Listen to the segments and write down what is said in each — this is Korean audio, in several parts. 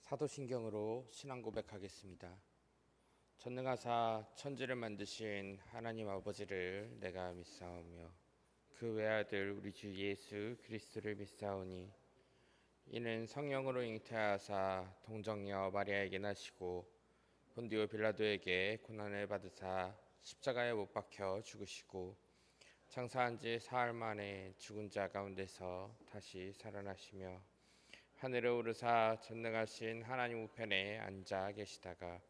사도신경으로 신앙 고백하겠습니다. 전능하사 천지를 만드신 하나님 아버지를 내가 믿사오며 그 외아들 우리 주 예수 그리스도를 믿사오니 이는 성령으로 잉태하사 동정녀 마리아에게 나시고 본디오 빌라도에게 고난을 받으사 십자가에 못 박혀 죽으시고 장사한 지 사흘 만에 죽은 자 가운데서 다시 살아나시며 하늘에 오르사 전능하신 하나님 우편에 앉아 계시다가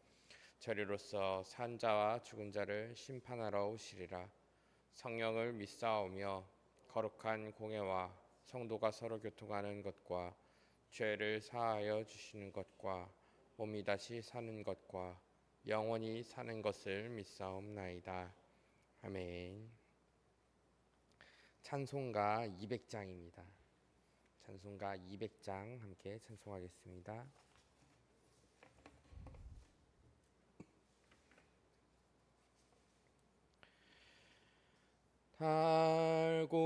저리로서 산 자와 죽은 자를 심판하러 오시리라. 성령을 믿사오며 거룩한 공회와 성도가 서로 교통하는 것과 죄를 사하여 주시는 것과 몸이 다시 사는 것과 영원히 사는 것을 믿사옵나이다. 아멘. 찬송가 200장입니다. 찬송가 200장 함께 찬송하겠습니다. 달고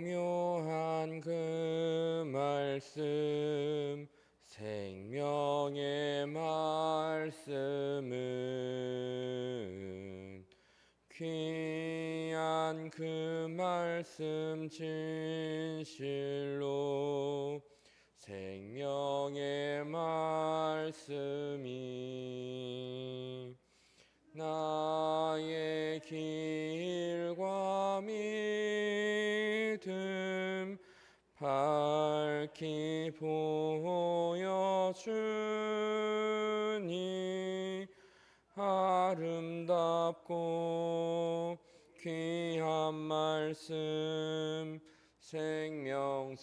묘한 그 말씀 생명의 말씀은 귀한 그 말씀 진실로 생명의 말씀이 나의 길과 믿음 밝히 보여주니 아름답고 귀한 말씀 생명샘이로다.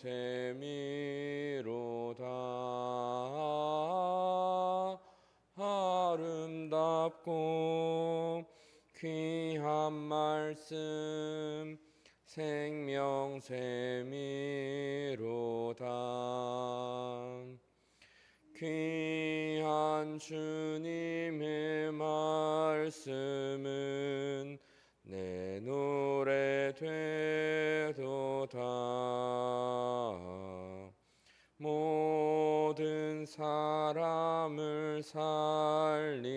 아름답고 귀한 말씀 생명샘이로다. 귀한 주님의 말씀은 내 노래 되도다. 모든 사람을 살리는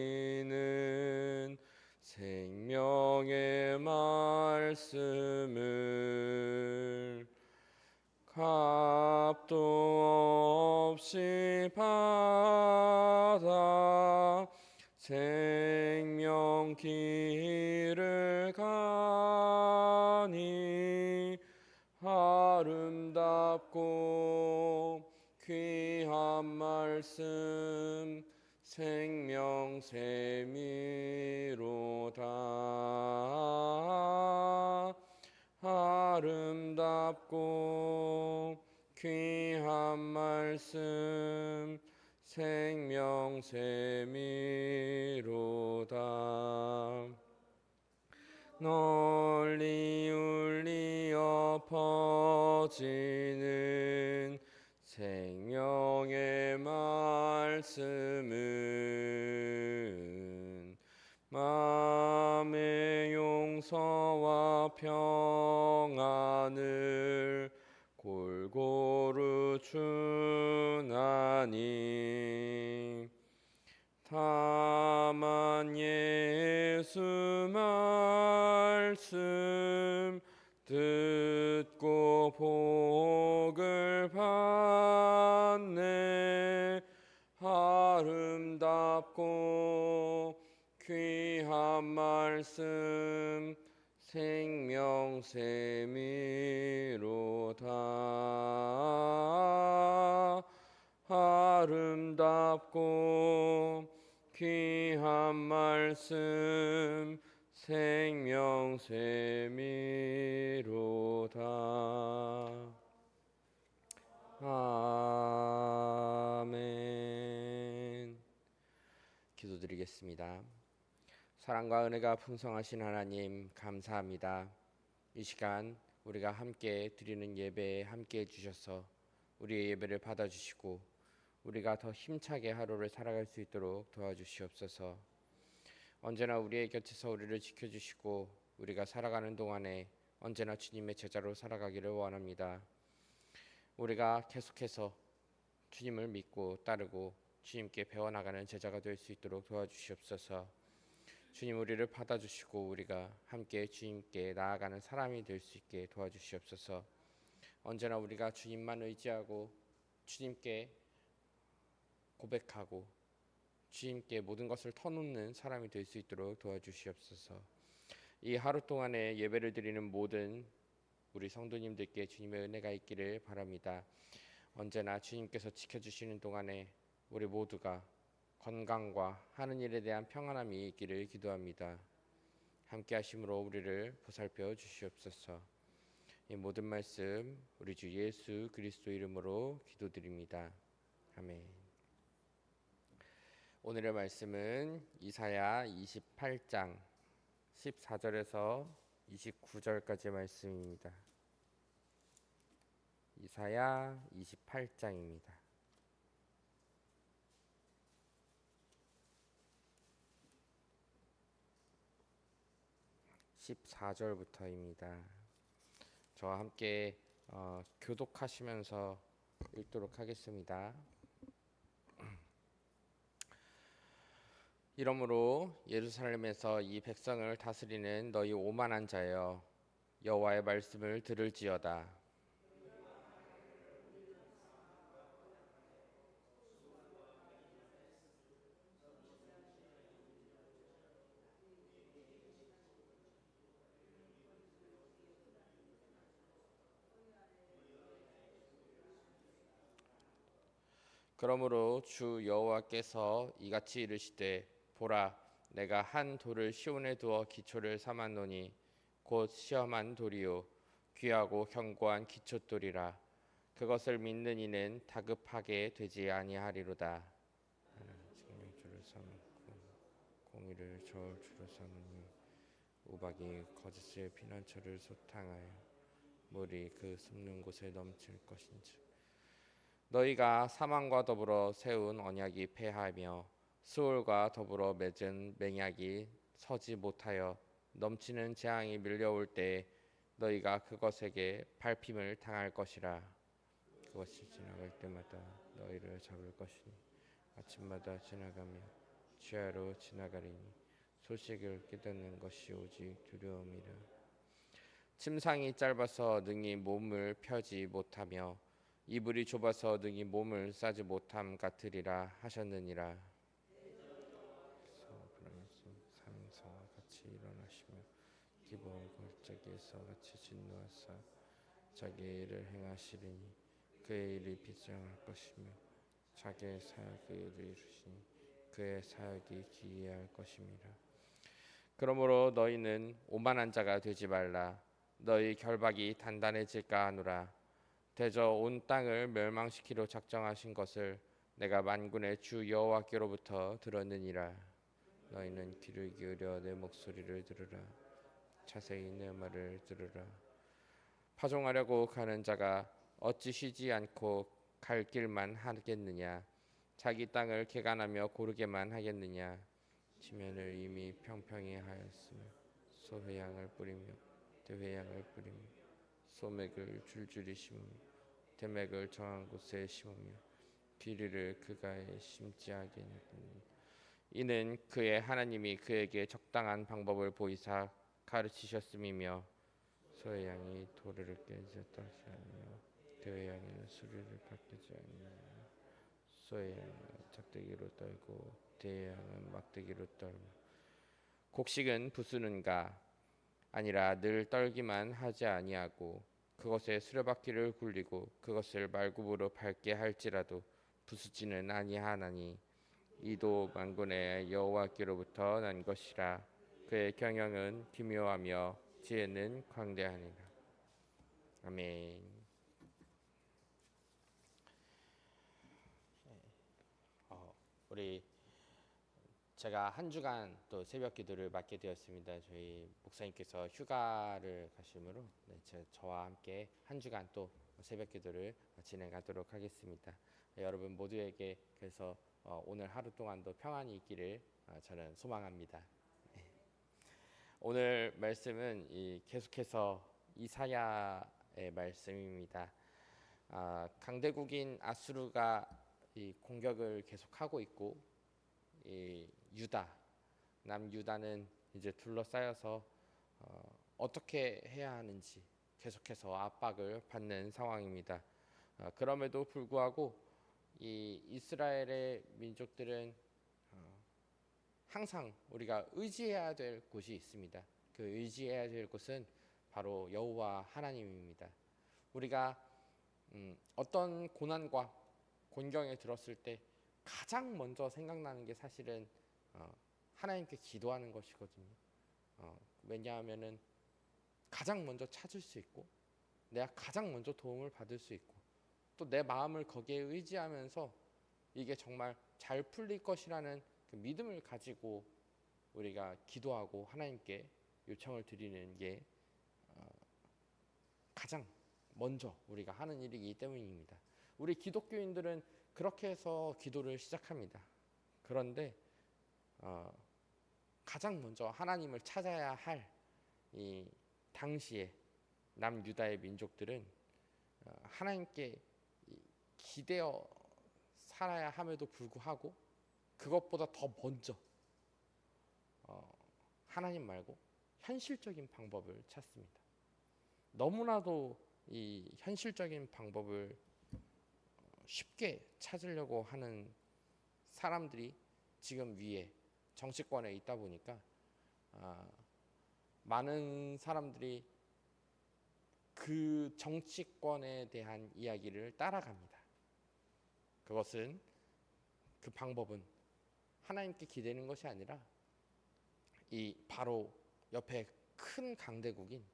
생명의 말씀을 값도 없이 받아 생명 길을 가니 아름답고 귀한 말씀 생명샘이로다. 아름답고 귀한 말씀 생명샘이로다. 널리 울리어 퍼지는 생명의 말씀은 마음의 용서와 평안을 골고루 주나니 다만 예수 말씀 듣고 복을 받네. 아름답고 귀한 말씀 생명샘이로다. 아름답고 귀한 말씀 생명샘이로다. 아멘. 기도드리겠습니다. 사랑과 은혜가 풍성하신 하나님 감사합니다. 이 시간 우리가 함께 드리는 예배에 함께 해주셔서 우리의 예배를 받아주시고 우리가 더 힘차게 하루를 살아갈 수 있도록 도와주시옵소서. 언제나 우리의 곁에서 우리를 지켜주시고 우리가 살아가는 동안에 언제나 주님의 제자로 살아가기를 원합니다. 우리가 계속해서 주님을 믿고 따르고 주님께 배워나가는 제자가 될 수 있도록 도와주시옵소서. 주님, 우리를 받아주시고 우리가 함께 주님께 나아가는 사람이 될 수 있게 도와주시옵소서. 언제나 우리가 주님만 의지하고 주님께 고백하고 주님께 모든 것을 터놓는 사람이 될 수 있도록 도와주시옵소서. 이 하루 동안에 예배를 드리는 모든 우리 성도님들께 주님의 은혜가 있기를 바랍니다. 언제나 주님께서 지켜주시는 동안에 우리 모두가 건강과 하는 일에 대한 평안함이 있기를 기도합니다. 함께 하심으로 우리를 보살펴 주시옵소서. 이 모든 말씀 우리 주 예수 그리스도 이름으로 기도드립니다. 아멘. 오늘의 말씀은 이사야 28장 14절에서 29절까지의 말씀입니다. 이사야 28장입니다. 14절부터입니다. 저와 함께 교독하시면서 읽도록 하겠습니다. 이러므로 예루살렘에서 이 백성을 다스리는 너희 오만한 자여, 여호와의 말씀을 들을지어다. 그러므로 주 여호와께서 이같이 이르시되, 보라, 내가 한 돌을 시온에 두어 기초를 삼았노니 곧 시험한 돌이요 귀하고 견고한 기초돌이라. 그것을 믿는 이는 다급하게 되지 아니하리로다. 나는 주를 삼고 공의를 저울 주로 삼으니 우박이 거짓의 피난처를 소탕하여 물이 그 숨는 곳에 넘칠 것인즉, 너희가 사망과 더불어 세운 언약이 패하며 수월과 더불어 맺은 맹약이 서지 못하여 넘치는 재앙이 밀려올 때 너희가 그것에게 밟힘을 당할 것이라. 그것이 지나갈 때마다 너희를 잡을 것이니 아침마다 지나가며 주야로 지나가리니 소식을 깨닫는 것이 오직 두려움이라. 침상이 짧아서 능히 몸을 펴지 못하며 이불이 좁아서 능히 몸을 싸지 못함 같으리라 하셨느니라. 그러면서 상사와 같이 일어나시며 기본 골짜기에서 같이 진노하사 자기의 일을 행하시리니 그의 일이 비장할 것이며 자기의 사역의 일을 이루시니 그의 사역이 기이할 것임이라. 그러므로 너희는 오만한 자가 되지 말라. 너희 결박이 단단해질까 하노라. 대저 온 땅을 멸망시키려 작정하신 것을 내가 만군의 주 여호와께로부터 들었느니라. 너희는 귀를 기울여 내 목소리를 들으라. 자세히 내 말을 들으라. 파종하려고 가는 자가 어찌 쉬지 않고 갈 길만 하겠느냐. 자기 땅을 개간하며 고르게만 하겠느냐. 지면을 이미 평평히 하였으며 소회양을 뿌리며 대회양을 뿌리며 소맥을 줄줄이 심으며 대맥을 정한 곳에 심으며 비리를 그가에 심지 하겠느니, 이는 그의 하나님이 그에게 적당한 방법을 보이사 가르치셨음이며 소회양이 도르를 깨졌다지 않으며 대회양에는 수리를 바뀌지 않으며 소회양은 작대기로 떨고 대회양은 막대기로 떨며 곡식은 부수는가 아니라 늘 떨기만 하지 아니하고 그것에 수레바퀴를 굴리고 그것을 말굽으로 밟게 할지라도 부수지는 아니하나니 이도 만군의 여호와께로부터 난 것이라. 그의 경영은 기묘하며 지혜는 광대하니라. 아멘. 우리 제가 한 주간 또 새벽 기도를 맡게 되었습니다. 저희 목사님께서 휴가를 가시므로 저와 함께 한 주간 또 새벽 기도를 진행하도록 하겠습니다. 여러분 모두에게 그래서 오늘 하루 동안도 평안이 있기를 저는 소망합니다. 오늘 말씀은 계속해서 이사야의 말씀입니다. 강대국인 아수르가 이 공격을 계속하고 있고, 이 유다, 남유다는 이제 둘러싸여서 어떻게 해야 하는지 계속해서 압박을 받는 상황입니다. 그럼에도 불구하고 이 이스라엘의 민족들은 항상 우리가 의지해야 될 곳이 있습니다. 그 의지해야 될 곳은 바로 여호와 하나님입니다. 우리가 어떤 고난과 곤경에 들었을 때 가장 먼저 생각나는 게 사실은 하나님께 기도하는 것이거든요. 왜냐하면은 가장 먼저 찾을 수 있고 내가 가장 먼저 도움을 받을 수 있고 또 내 마음을 거기에 의지하면서 이게 정말 잘 풀릴 것이라는 그 믿음을 가지고 우리가 기도하고 하나님께 요청을 드리는 게 가장 먼저 우리가 하는 일이기 때문입니다. 우리 기독교인들은 그렇게 해서 기도를 시작합니다. 그런데 가장 먼저 하나님을 찾아야 할 이 당시에 남유다의 민족들은 하나님께 기대어 살아야 함에도 불구하고 그것보다 더 먼저 하나님 말고 현실적인 방법을 찾습니다. 너무나도 이 현실적인 방법을 쉽게 찾으려고 하는 사람들이 지금 위에 정치권에 있다 보니까 많은 사람들이 그 정치권에 대한 이야기를 따라갑니다. 그것은 그 방법은 하나님께 기대는 것이 아니라 이 바로 옆에 큰 강대국인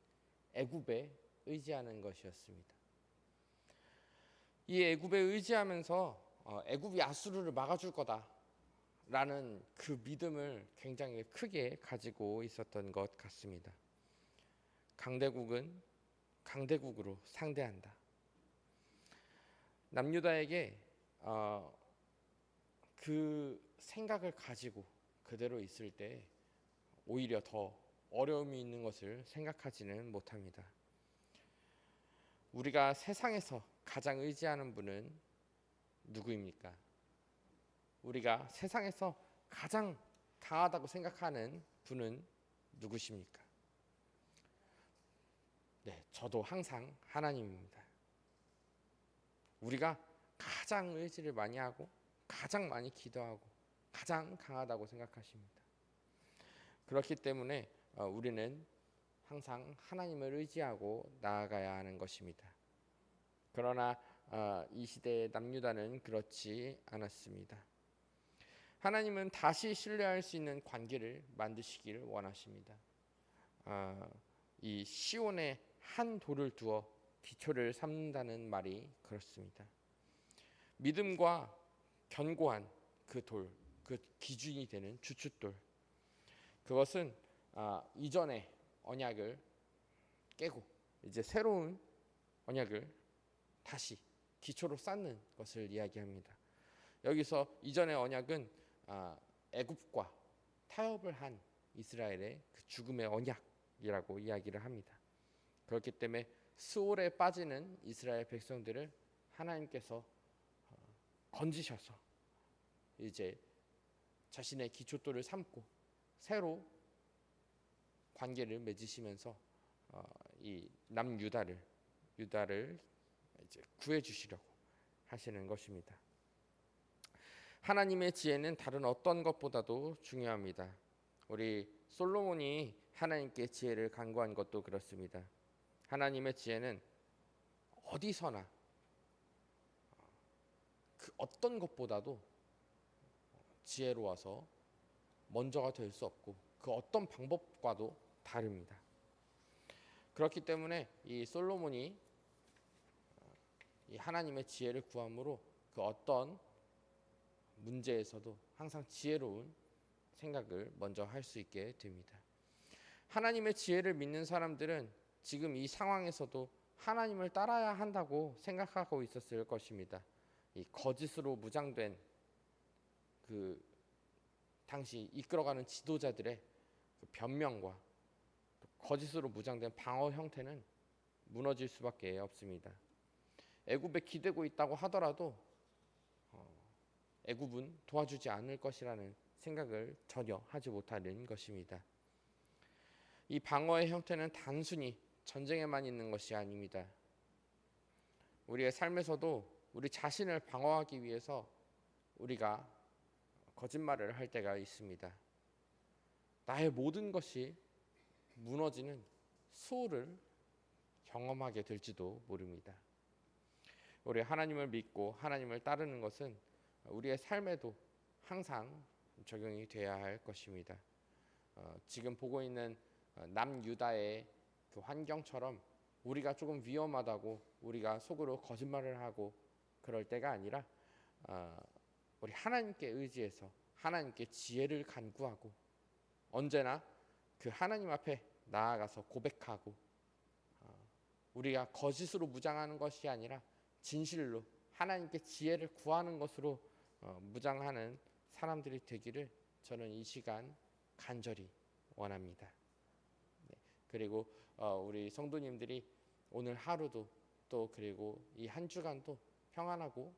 애굽에 의지하는 것이었습니다. 이 애굽에 의지하면서 애굽이 아수르를 막아줄 거다라는 그 믿음을 굉장히 크게 가지고 있었던 것 같습니다. 강대국은 강대국으로 상대한다. 남유다에게 그 생각을 가지고 그대로 있을 때 오히려 더 어려움이 있는 것을 생각하지는 못합니다. 우리가 세상에서 가장 의지하는 분은 누구입니까? 우리가 세상에서 가장 강하다고 생각하는 분은 누구십니까? 네, 저도 항상 하나님입니다. 우리가 가장 의지를 많이 하고 가장 많이 기도하고 가장 강하다고 생각하십니다. 그렇기 때문에 우리는 항상 하나님을 의지하고 나아가야 하는 것입니다. 그러나 이 시대의 남유다는 그렇지 않았습니다. 하나님은 다시 신뢰할 수 있는 관계를 만드시기를 원하십니다. 이 시온에 한 돌을 두어 기초를 삼는다는 말이 그렇습니다. 믿음과 견고한 그 돌, 그 기준이 되는 주춧돌, 그것은 이전의 언약을 깨고 이제 새로운 언약을 다시 기초로 쌓는 것을 이야기합니다. 여기서 이전의 언약은 애굽과 타협을 한 이스라엘의 그 죽음의 언약이라고 이야기를 합니다. 그렇기 때문에 스올에 빠지는 이스라엘 백성들을 하나님께서 건지셔서 이제 자신의 기초돌을 삼고 새로 관계를 맺으시면서 이 남유다를 이제 구해 주시려고 하시는 것입니다. 하나님의 지혜는 다른 어떤 것보다도 중요합니다. 우리 솔로몬이 하나님께 지혜를 간구한 것도 그렇습니다. 하나님의 지혜는 어디서나 그 어떤 것보다도 지혜로워서 먼저가 될 수 없고 그 어떤 방법과도 다릅니다. 그렇기 때문에 이 솔로몬이 이 하나님의 지혜를 구함으로 그 어떤 문제에서도 항상 지혜로운 생각을 먼저 할 수 있게 됩니다. 하나님의 지혜를 믿는 사람들은 지금 이 상황에서도 하나님을 따라야 한다고 생각하고 있었을 것입니다. 이 거짓으로 무장된 그 당시 이끌어가는 지도자들의 그 변명과 거짓으로 무장된 방어 형태는 무너질 수밖에 없습니다. 애굽에 기대고 있다고 하더라도 애굽은 도와주지 않을 것이라는 생각을 전혀 하지 못하는 것입니다. 이 방어의 형태는 단순히 전쟁에만 있는 것이 아닙니다. 우리의 삶에서도 우리 자신을 방어하기 위해서 우리가 거짓말을 할 때가 있습니다. 나의 모든 것이 무너지는 수호를 경험하게 될지도 모릅니다. 우리 하나님을 믿고 하나님을 따르는 것은 우리의 삶에도 항상 적용이 돼야 할 것입니다. 지금 보고 있는 남유다의 그 환경처럼 우리가 조금 위험하다고 우리가 속으로 거짓말을 하고 그럴 때가 아니라 우리 하나님께 의지해서 하나님께 지혜를 간구하고 언제나 그 하나님 앞에 나아가서 고백하고 우리가 거짓으로 무장하는 것이 아니라 진실로 하나님께 지혜를 구하는 것으로 무장하는 사람들이 되기를 저는 이 시간 간절히 원합니다. 네. 그리고 우리 성도님들이 오늘 하루도 또 그리고 이 한 주간도 평안하고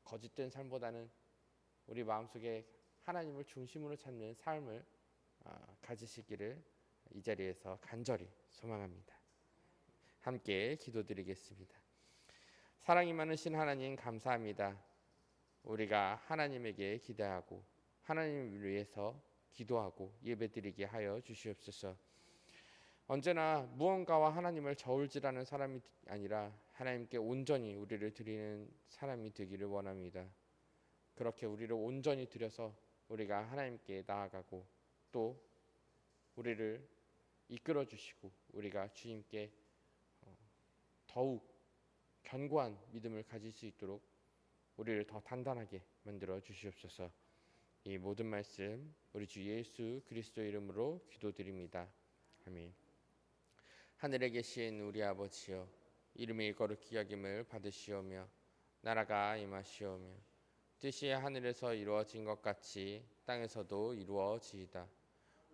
거짓된 삶보다는 우리 마음속에 하나님을 중심으로 찾는 삶을 가지시기를 이 자리에서 간절히 소망합니다. 함께 기도드리겠습니다. 사랑이 많으신 하나님 감사합니다. 우리가 하나님에게 기대하고 하나님을 위해서 기도하고 예배드리게 하여 주시옵소서. 언제나 무언가와 하나님을 저울질하는 사람이 아니라 하나님께 온전히 우리를 드리는 사람이 되기를 원합니다. 그렇게 우리를 온전히 드려서 우리가 하나님께 나아가고 또 우리를 이끌어 주시고 우리가 주님께 더욱 견고한 믿음을 가질 수 있도록 우리를 더 단단하게 만들어 주시옵소서. 이 모든 말씀 우리 주 예수 그리스도 이름으로 기도드립니다. 아멘. 하늘에 계신 우리 아버지여, 이름이 거룩히 여김을 받으시오며 나라가 임하시오며 뜻이 하늘에서 이루어진 것 같이 땅에서도 이루어지이다.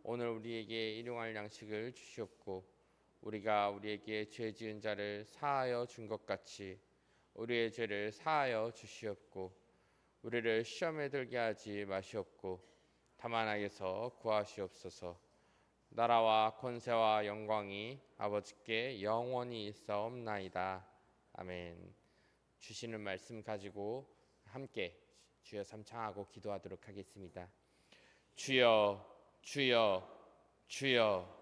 오늘 우리에게 일용할 양식을 주시옵고 우리가 우리에게 죄 지은 자를 사하여 준 것 같이 우리의 죄를 사하여 주시옵고 우리를 시험에 들게 하지 마시옵고 다만 악에서 구하시옵소서. 나라와 권세와 영광이 아버지께 영원히 있사옵나이다. 아멘. 주시는 말씀 가지고 함께 주여 삼창하고 기도하도록 하겠습니다. 주여, 주여, 주여.